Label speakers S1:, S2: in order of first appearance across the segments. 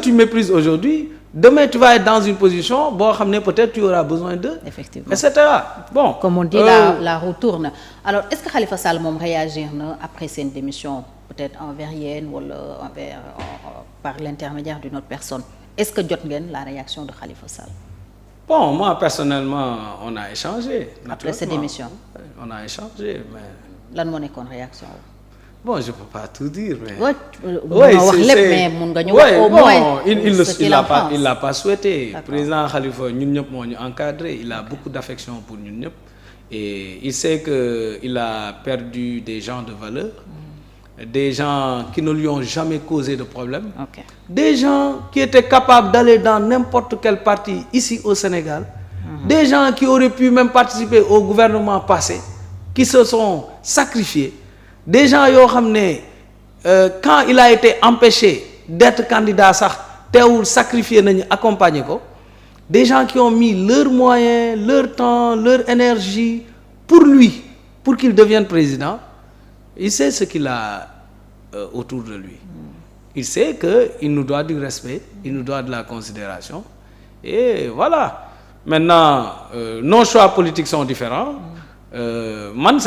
S1: tu méprises aujourd'hui, demain tu vas être dans une position boo xam ne peut-être tu auras besoin d'eux.
S2: Effectivement.
S1: Et cetera. Bon.
S2: Comme on dit, la roue tourne. Alors est-ce que Khalifa Sall moom réagir na après seen démission peut-être envers yéen wala envers par l'intermédiaire d'une autre personne est-ce que jot ngeen la réaction de Khalifa Sall?
S1: Bon, moi personnellement on a échangé.
S2: Après cette démission.
S1: On a échangé mais.
S2: Lan moo nekkoon réaction?
S1: Bon, je peux pas tout dire mais.
S2: Oui, wax lépp mais mun nga ñu wax au moins.
S1: Il l'a pas souhaité. Président Khalifa ñun ñëpp moo ñu encadré, il a beaucoup d'affection pour ñun ñëpp et il sait que il a perdu des gens de valeur. Des gens qui ne lui ont jamais causé de problème.
S2: Okay.
S1: Des gens qui étaient capables d'aller dans n'importe quel parti ici au Sénégal. Des gens qui auraient pu même participer au gouvernement passé, qui se sont sacrifiés. Des gens yoo xam ne quand il a été empêché d'être candidat sax teewul sacrifié nañu accompagner ko. Des gens qui ont mis leurs moyens, leur temps, leur énergie pour lui, pour qu'il devienne président. Il sait ce qu'il a autour de lui. Il sait qu'il nous doit du respect, il nous doit de la considération. Et voilà. Maintenant, nos choix politiques sont différents. Man,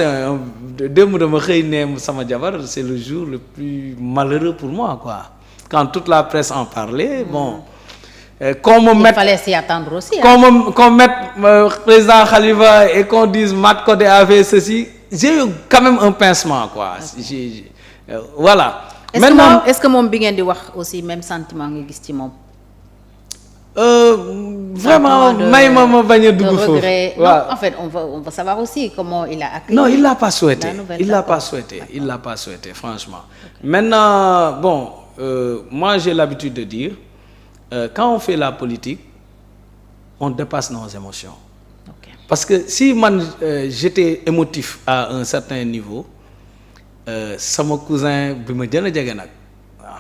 S1: démb dama xëy ne sama jabar, c'est le jour le plus malheureux pour moi, quoi. Quand toute la presse en parlait, bon. Qu'on me mette,
S2: il fallait s'y attendre aussi.
S1: Qu'on mette président Khalifa et qu'on dise Mat Codé avait ceci. J'ai eu quand même un pincement quoi. Voilà. Maintenant
S2: est-ce que moom bi ngeen di wax aussi même sentiment nga gis ci moom.
S1: Vraiment may ma bañ a dugg foofu.
S2: Non, en fait on va savoir aussi comment il a accueilli.
S1: Non, il l'a pas souhaité. Il l'a pas souhaité franchement. Maintenant bon, moi j'ai l'habitude de dire quand on fait la politique, on dépasse nos émotions. Parce que si man j'étais émotif à un certain niveau sama cousin bi ma gën a jege nag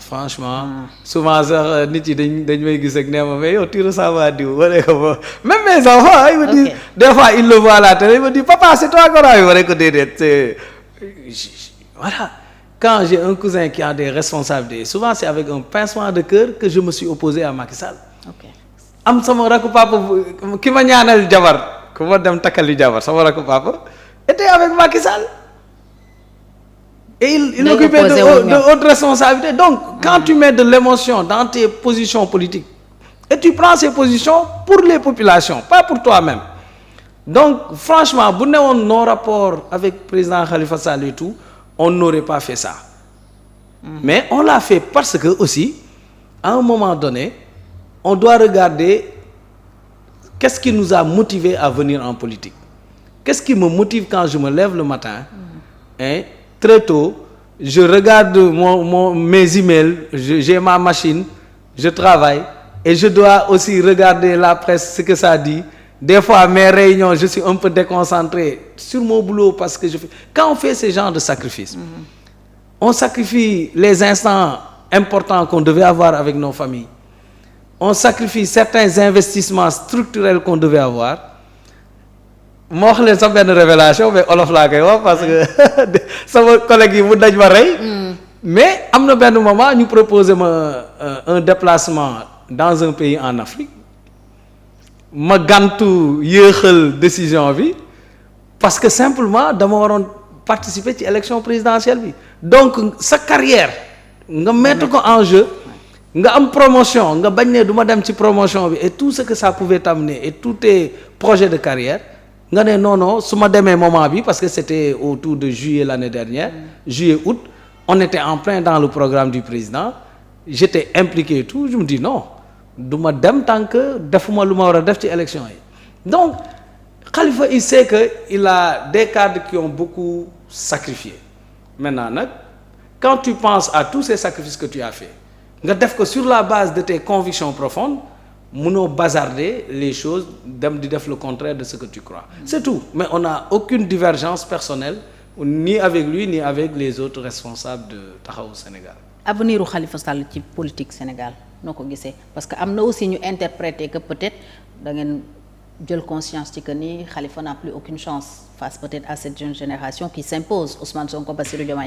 S1: franchement souvent sax nit yi dañ may gis ak nee ma mais yow tu ressembles à diw wala ko même mes enfants ils me disent des fois ils le voient à la télé ils me disent papa c'est toi qu'on a vu wala ko déedéet voilà. Quand j'ai un cousin qui a des responsabilités souvent c'est avec un pincement de cœur que je me suis opposé à Macky Sall. Am sama rakku papa ki ma ñaanal jabar ku ma dem takkali jabar sama rakku papa était avec Macky Sall et il occupait de hautes responsabilités. Donc quand tu mets de l'émotion dans tes positions politiques et tu prends ces positions pour les populations pas pour toi-même, donc franchement bu newoon nos rapports avec président Khalifa Sall et tout on n'aurait pas fait ça. Mais on l'a fait parce que aussi à un moment donné on doit regarder qu'est-ce qui nous a motivés à venir en politique. Qu'est-ce qui me motive quand je me lève le matin très tôt, je regarde mes emails, j'ai ma machine, je travaille et je dois aussi regarder la presse, ce que ça dit. Des fois, mes réunions, je suis un peu déconcentré sur mon boulot parce que quand on fait ce genre de sacrifice, on sacrifie les instants importants qu'on devait avoir avec nos familles. On sacrifie certains investissements structurels qu'on devait avoir. moo wax leen sax benn révélation mais olof laa koy wax parce que sama collègue yi mu daj ma rey. Mais am na benn moment ñu proposé ma un déplacement dans un pays en Afrique ma gàntu yéexal décision bi parce que simplement dama waroon participer ci élection présidentielle bi. Donc sa carrière nga mettre ko en jeu nga am promotion nga bañ ne du ma dem ci promotion bi et tout ce que ça pouvait t'amener et tous tes projets de carrière. nga ne non su ma demee moment bi parce que c'était autour de juillet l'année dernière juillet août on était en plein dans le programme du président j'étais impliqué et tout je me dis non du ma dem tant que defuma lu ma war a def ci élection yi. Donc Khalifa il sait que il a des cadres qui ont beaucoup sacrifié. Maintenant nag quand tu penses à tous ces sacrifices que tu as fait nga def ko sur la base de tes convictions profondes mënoo bazarder les choses dem di def le contraire de ce que tu crois. C'est tout. Mais on n'a aucune divergence personnelle ni avec lui ni avec les autres responsables de Taxawu Sénégal.
S2: Avenir u Khalifa Sall ci politique Sénégal noo ko gisee parce que am na aussi ñu interpréter que peut-être da ngeen jël conscience ci que ni Khalifa n'a plus aucune chance face peut-être à cette jeune génération qui s'impose Ousmane Sonko, Bassirou Diomaye